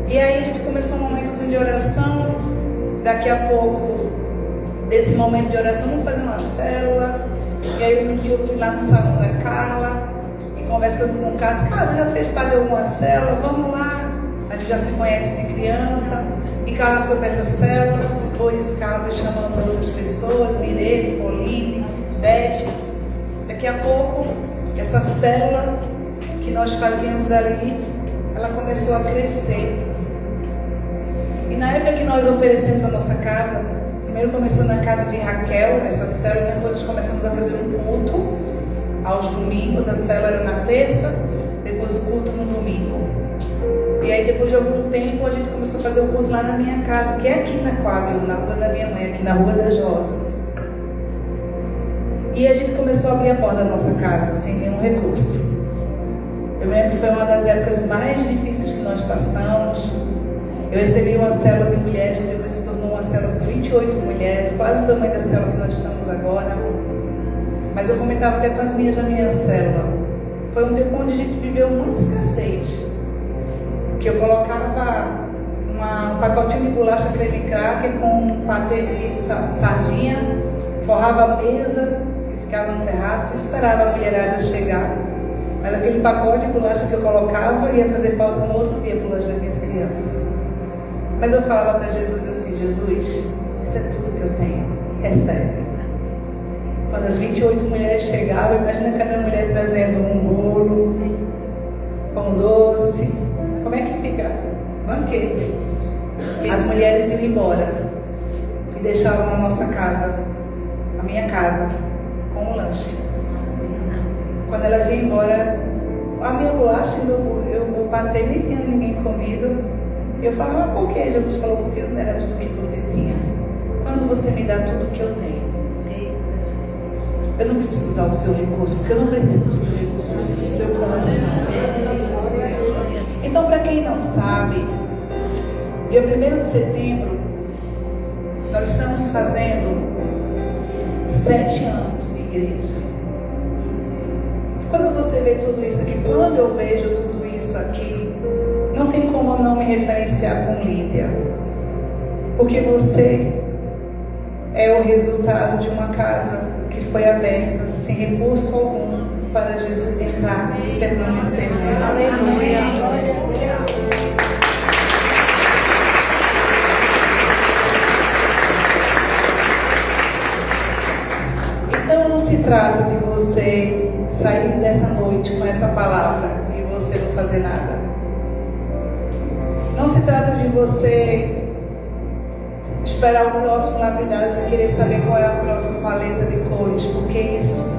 E aí a gente começou um momentozinho de oração. Daqui a pouco, desse momento de oração, vamos fazer uma célula. E aí um dia eu fui lá no salão da Carla, e conversando com o Carlos, Carla, já fez parte de alguma célula? Vamos lá. A gente já se conhece de criança. E Carla foi para essa célula. Depois Carla foi chamando outras pessoas, Mirelle, Pauline, Beth. Daqui a pouco, essa célula que nós fazíamos ali, ela começou a crescer. E na época que nós oferecemos a nossa casa, primeiro começou na casa de Raquel, essa célula, depois nós começamos a fazer um culto aos domingos. A célula era na terça, depois o culto no domingo. E aí depois de algum tempo a gente começou a fazer o culto lá na minha casa, que é aqui na Coab, na rua da minha mãe, aqui na Rua das Rosas. E a gente começou a abrir a porta da nossa casa sem nenhum recurso. Eu me lembro que foi uma das épocas mais difíceis que nós passamos. Eu recebi uma célula de mulheres, que depois se tornou uma célula de 28 mulheres, quase o tamanho da célula que nós estamos agora. Mas eu comentava até com as minhas da minha célula. Foi um tempo onde a gente viveu muita escassez. Que eu colocava um pacotinho de bolacha creme cracker com um patê de sardinha, forrava a mesa, ficava no terraço e esperava a mulherada chegar. Mas aquele pacote de bolacha que eu colocava ia fazer falta no outro dia para das minhas crianças. Mas eu falava para Jesus assim, Jesus, isso é tudo que eu tenho, recebe. Quando as 28 mulheres chegavam, imagina cada mulher trazendo um bolo, pão doce. Como é que fica? Banquete. As mulheres iam embora e deixavam a nossa casa, a minha casa, com um lanche. Quando elas iam embora, a minha bolacha, eu batei, nem tinha ninguém comido. E eu falava, mas por que? Jesus falou, porque não era tudo que você tinha. Quando você me dá tudo que eu tenho, eu não preciso usar o seu recurso, porque eu não preciso do seu recurso, eu preciso do seu coração. Então, para quem não sabe, dia 1º de setembro, nós estamos fazendo 7 anos de igreja. Quando você vê tudo isso aqui, quando eu vejo tudo isso aqui, não tem como não me referenciar com Lídia. Porque você é o resultado de uma casa que foi aberta, sem recurso algum, para Jesus entrar e permanecer nela. Aleluia. Então não se trata de você sair dessa noite com essa palavra e você não fazer nada. Não se trata de você esperar o próximo lapidário e querer saber qual é a próxima paleta de cores, porque isso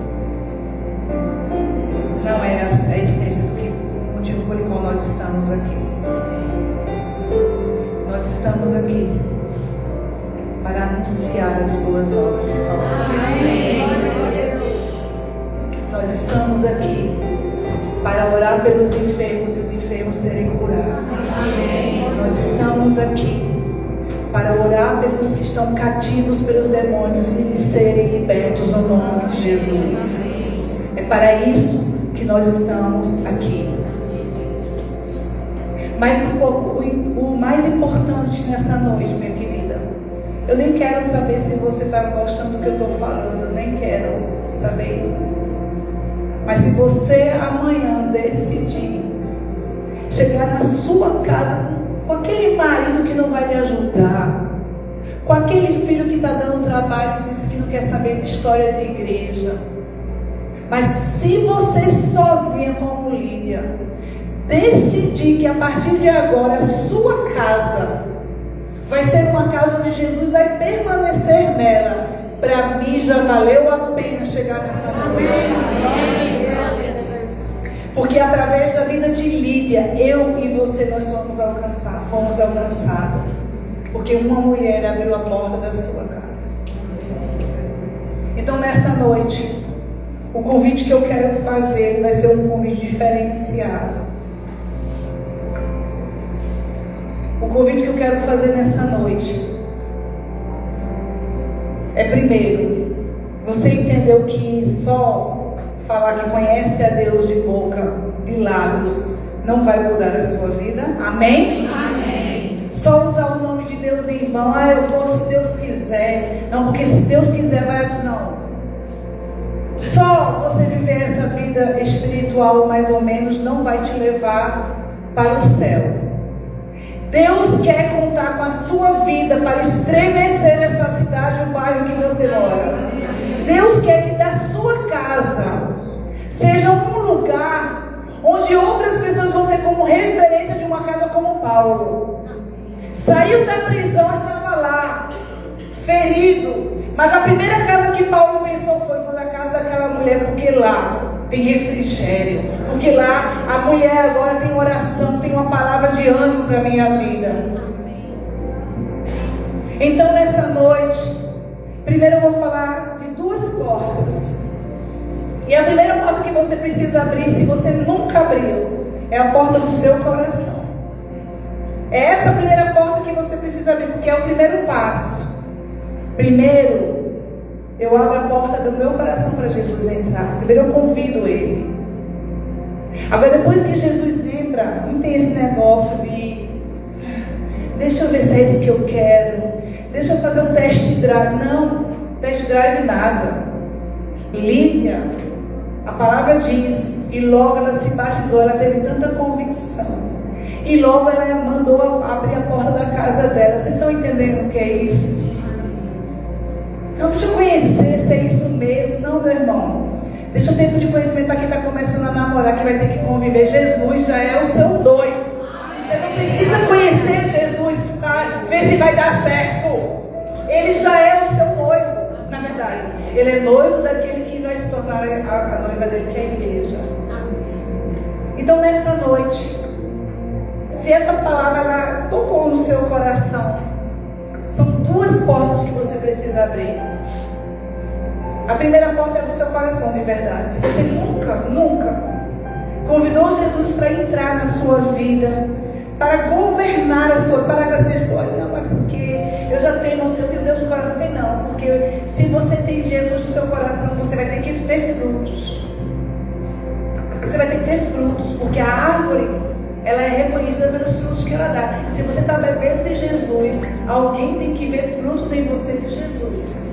não é a essência do motivo por qual nós estamos aqui. Nós estamos aqui para anunciar as boas novas de salvação. Nós estamos aqui para orar pelos enfermos e os enfermos serem curados. Nós estamos aqui para orar pelos que estão cativos pelos demônios e eles serem libertos no nome de Jesus. É para isso que nós estamos aqui. Mas o mais importante nessa noite, minha querida, eu nem quero saber se você está gostando do que eu estou falando, eu nem quero saber isso. Mas se você amanhã decidir chegar na sua casa com aquele marido que não vai lhe ajudar, com aquele filho que está dando trabalho e diz que não quer saber de história de igreja, mas se você sozinha como Lídia decidir que a partir de agora a sua casa vai ser uma casa onde Jesus vai permanecer nela, para mim já valeu a pena chegar nessa noite. Porque através da vida de Lídia, eu e você, nós fomos alcançadas. Porque uma mulher abriu a porta da sua casa. Então nessa noite, o convite que eu quero fazer vai ser um convite diferenciado. O convite que eu quero fazer nessa noite é, primeiro, você entendeu que só falar que conhece a Deus de boca, de lábios, não vai mudar a sua vida? Amém? Amém. Só usar o nome de Deus em vão. Eu vou se Deus quiser. Não, porque se Deus quiser vai... Não. Só você viver essa vida espiritual mais ou menos não vai te levar para o céu. Deus quer contar com a sua vida para estremecer essa cidade, o bairro que você mora. Deus quer que da sua casa seja um lugar onde outras pessoas vão ter como referência de uma casa como Paulo. Saiu da prisão, estava lá, ferido. Mas a primeira casa que Paulo pensou foi na casa daquela mulher, porque lá tem refrigério. Porque lá a mulher agora tem oração, tem uma palavra de ânimo para a minha vida. Então nessa noite, primeiro eu vou falar de duas portas. E a primeira porta que você precisa abrir, se você nunca abriu, é a porta do seu coração. É essa a primeira porta que você precisa abrir, porque é o primeiro passo. Primeiro, eu abro a porta do meu coração para Jesus entrar. Primeiro eu convido Ele. Agora depois que Jesus entra, não tem esse negócio de deixa eu ver se é isso que eu quero, deixa eu fazer um test drive. Não, test drive nada. Lídia, a palavra diz, e logo ela se batizou, ela teve tanta convicção, e logo ela mandou abrir a porta da casa dela. Vocês estão entendendo o que é isso? Não, deixa eu conhecer se é isso mesmo. Não, meu irmão, deixa eu ter tempo de conhecimento para quem está começando a namorar, que vai ter que conviver. Jesus já é o seu noivo. Você não precisa conhecer Jesus para ver se vai dar certo. Ele já é o seu noivo. Na verdade, ele é noivo daquele que vai se tornar a noiva dele, que é a igreja. Então nessa noite, se essa palavra ela tocou no seu coração, são duas portas que você precisa abrir. A primeira porta é do seu coração, de verdade. Se você nunca convidou Jesus para entrar na sua vida, para governar a sua, para essa história, não é porque eu já tenho, não sei, eu tenho Deus no coração, tem não, porque se você tem Jesus no seu coração, você vai ter que ter frutos. Você vai ter que ter frutos, porque a árvore, ela é reconhecida pelos frutos que ela dá. Se você está bebendo de Jesus, alguém tem que ver frutos em você de Jesus.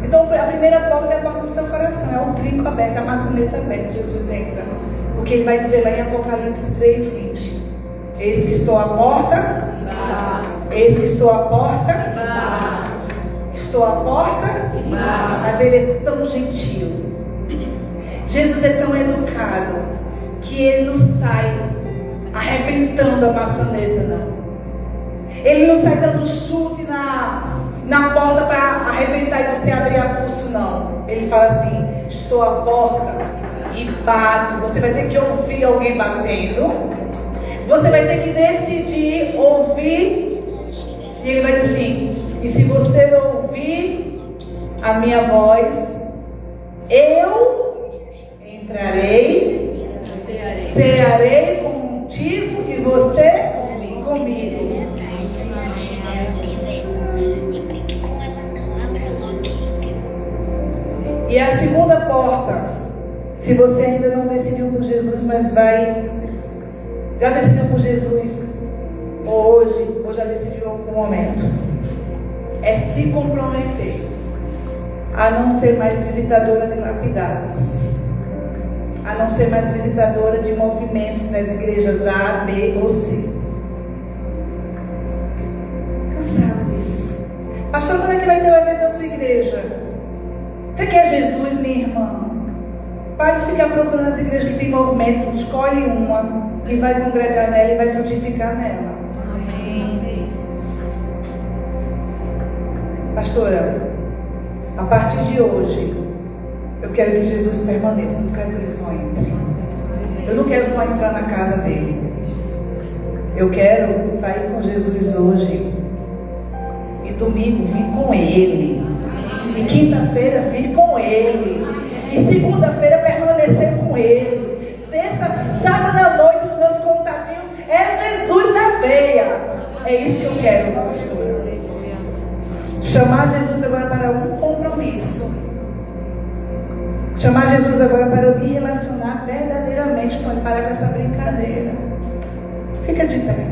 Então a primeira porta é a porta do seu coração, é o trinco aberto, a maçaneta aberta. Jesus entra, porque ele vai dizer lá em Apocalipse 3:20: eis que estou à porta, eis que estou à porta, estou à porta, mas ele é tão gentil, Jesus é tão educado, que ele não sai arrebentando a maçaneta, não. Ele não sai dando chute na porta para arrebentar e você abrir a pulso, não. Ele fala assim: estou à porta e bato. Você vai ter que ouvir alguém batendo. Você vai ter que decidir ouvir E ele vai dizer assim: e se você ouvir a minha voz, eu entrarei, cearei contigo e você comigo. E a segunda porta, se você ainda não decidiu por Jesus, mas já decidiu por Jesus, ou hoje, ou já decidiu em algum momento, é se comprometer a não ser mais visitadora de lapidadas, a não ser mais visitadora de movimentos nas igrejas A, B ou C. Cansado disso. Pastor, quando é que vai ter o evento da sua igreja? Você quer Jesus, minha irmã? Pare de ficar procurando as igrejas que tem movimento. Escolhe uma e vai congregar nela e vai frutificar nela. Amém. Pastora, a partir de hoje, eu quero que Jesus permaneça. Eu não quero que ele só entre. Eu não quero só entrar na casa dele. Eu quero sair com Jesus hoje. E domingo vir com ele. E quinta-feira vir com ele. E segunda-feira permanecer com ele. Sábado à noite, os meus contatinhos é Jesus na veia. É isso que eu quero, pastor. Chamar Jesus agora para um compromisso. Chamar Jesus agora para eu me relacionar verdadeiramente com ele. Parar com essa brincadeira. Fica de pé.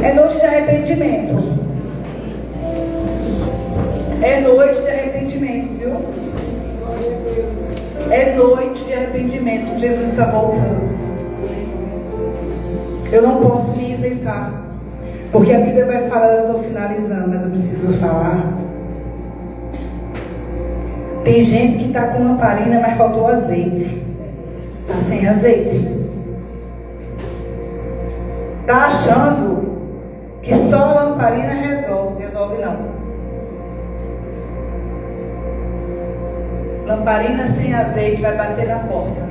É noite de arrependimento. É noite de arrependimento, viu? É noite de arrependimento. Jesus está voltando. Eu não posso me isentar, porque a Bíblia vai falar, eu estou finalizando, mas eu preciso falar. Tem gente que está com lamparina, mas faltou azeite. Está sem azeite. Está achando que só a lamparina resolve. Resolve não. Lamparina sem azeite vai bater na porta.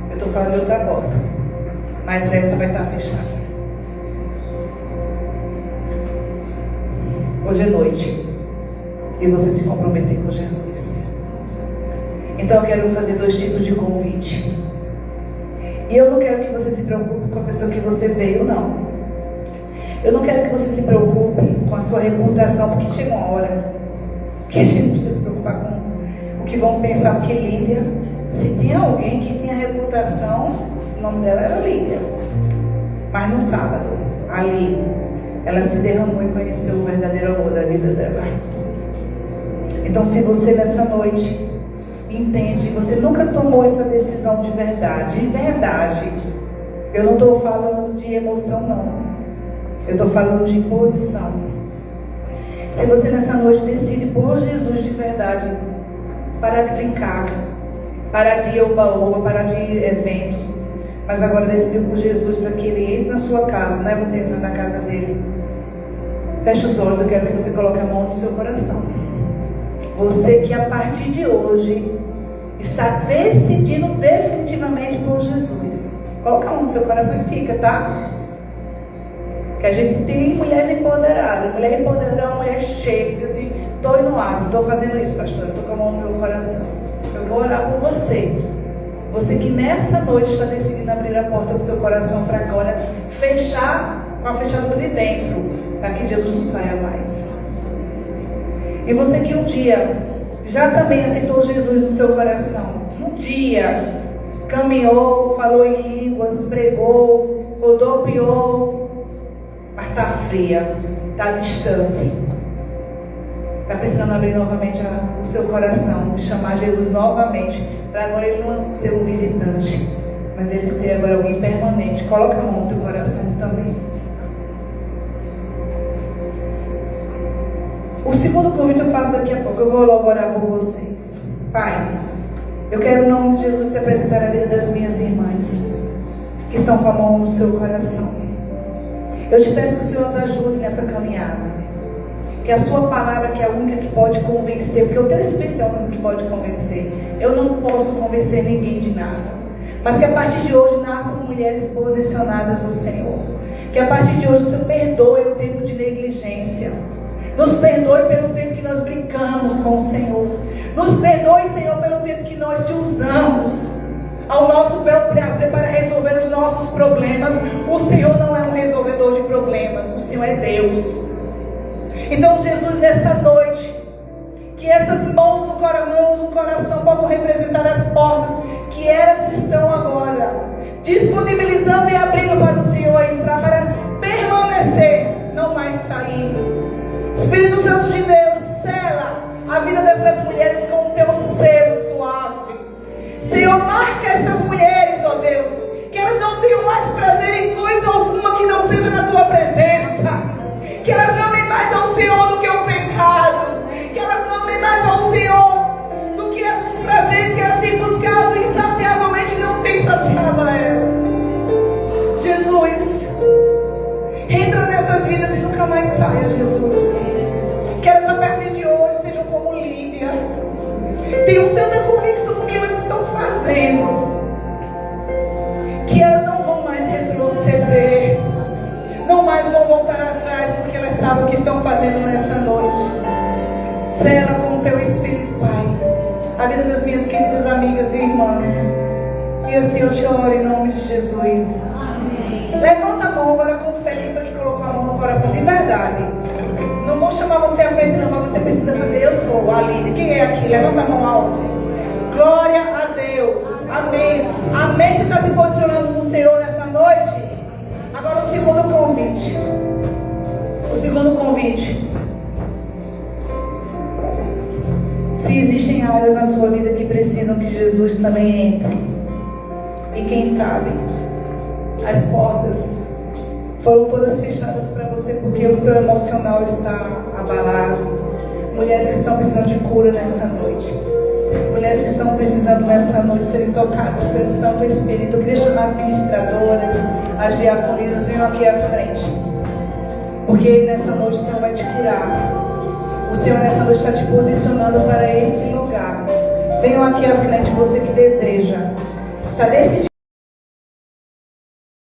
Eu estou falando de outra porta, mas essa vai estar fechada. Hoje é noite e você se comprometer com Jesus. Então eu quero fazer 2 tipos de convite. E eu não quero que você se preocupe com a pessoa que você veio, não. Eu não quero que você se preocupe com a sua reputação, porque chega uma hora que a gente precisa se preocupar com o que vão pensar, porque Lídia, se tinha alguém que tinha reputação, o nome dela era Lídia. Mas no sábado, ali, ela se derramou e conheceu o verdadeiro amor da vida dela. Então, se você nessa noite entende, você nunca tomou essa decisão de verdade, eu não estou falando de emoção, não. Eu estou falando de posição. Se você nessa noite decide por Jesus de verdade, parar de brincar, parar de ir ao baú, parar de ir a eventos, mas agora decidiu por Jesus para que ele entre na sua casa, não é você entrar na casa dele. Feche os olhos, eu quero que você coloque a mão no seu coração. Você que a partir de hoje está decidindo definitivamente por Jesus. Coloca a mão no seu coração e fica, tá? Que a gente tem mulheres empoderadas. Mulher empoderada é uma mulher cheia, que assim, estou indo lá, estou fazendo isso, pastor, estou com a mão no meu coração. Eu vou orar por você. Você que nessa noite está decidindo abrir a porta do seu coração para agora fechar com a fechadura de dentro, para que Jesus não saia mais. E você que um dia já também aceitou Jesus no seu coração, um dia caminhou, falou em línguas, pregou, rodopiou, mas está fria, está distante, está precisando abrir novamente o seu coração e chamar Jesus novamente, para agora ele não ser um visitante, mas ele ser agora alguém permanente. Coloca a mão no teu coração também. O segundo convite eu faço daqui a pouco. Eu vou logo orar por vocês. Pai, eu quero em nome de Jesus se apresentar a vida das minhas irmãs que estão com a mão no seu coração. Eu te peço que o Senhor nos ajude nessa caminhada, que a sua palavra, que é a única que pode convencer, porque o teu Espírito é o único que pode convencer. Eu não posso convencer ninguém de nada. Mas que a partir de hoje nasçam mulheres posicionadas no Senhor. Que a partir de hoje o Senhor perdoe o tempo de negligência. Nos perdoe pelo tempo que nós brincamos com o Senhor. Nos perdoe, Senhor, pelo tempo que nós te usamos ao nosso bel prazer para resolver os nossos problemas. O Senhor não é um resolvedor de problemas, o Senhor é Deus. Então, Jesus, nessa noite, que essas mãos no coração possam representar as portas que elas estão agora disponibilizando e abrindo para o Senhor entrar, para permanecer, não mais sair. Espírito Santo de Deus, sela a vida dessas mulheres com o teu selo suave. Senhor, marca essas mulheres, ó Deus, que elas não tenham mais prazer em coisa alguma que não seja na tua presença. Que elas amem mais ao Senhor do que ao pecado. Que elas amem mais ao Senhor do que os prazeres que elas têm buscado insaciavelmente e não têm saciado a elas. Jesus, entra nessas vidas e nunca mais saia, Jesus. Que elas a partir de hoje sejam como Lídia. Tenham tanta convicção do que elas estão fazendo, que elas não vão mais retroceder, não mais vão voltar atrás, porque elas sabem o que estão fazendo nessa noite. Sela com o teu Espírito, Pai, a vida das minhas queridas amigas e irmãs. E assim eu te oro em nome de Jesus. Amém. Levanta a mão agora com fé, que foi que colocou a mão no coração, de verdade. Não vou chamar você à frente não, mas você precisa fazer. Eu sou a Lídia. Quem é aqui? Levanta a mão alto. Glória a Deus. Amém. Amém. Você está se posicionando no Senhor nessa noite? Agora o segundo convite. O segundo convite. Se existem áreas na sua vida que precisam que Jesus também entre. E quem sabe, as portas foram todas fechadas para você porque o seu emocional está abalado. Mulheres que estão precisando de cura nessa noite. Mulheres que estão precisando nessa noite serem tocadas pelo Santo Espírito. Eu queria chamar as ministradoras, as diaconisas, venham aqui à frente. Porque nessa noite o Senhor vai te curar. O Senhor nessa noite está te posicionando para esse lugar. Venham aqui à frente, você que deseja. Está decidido.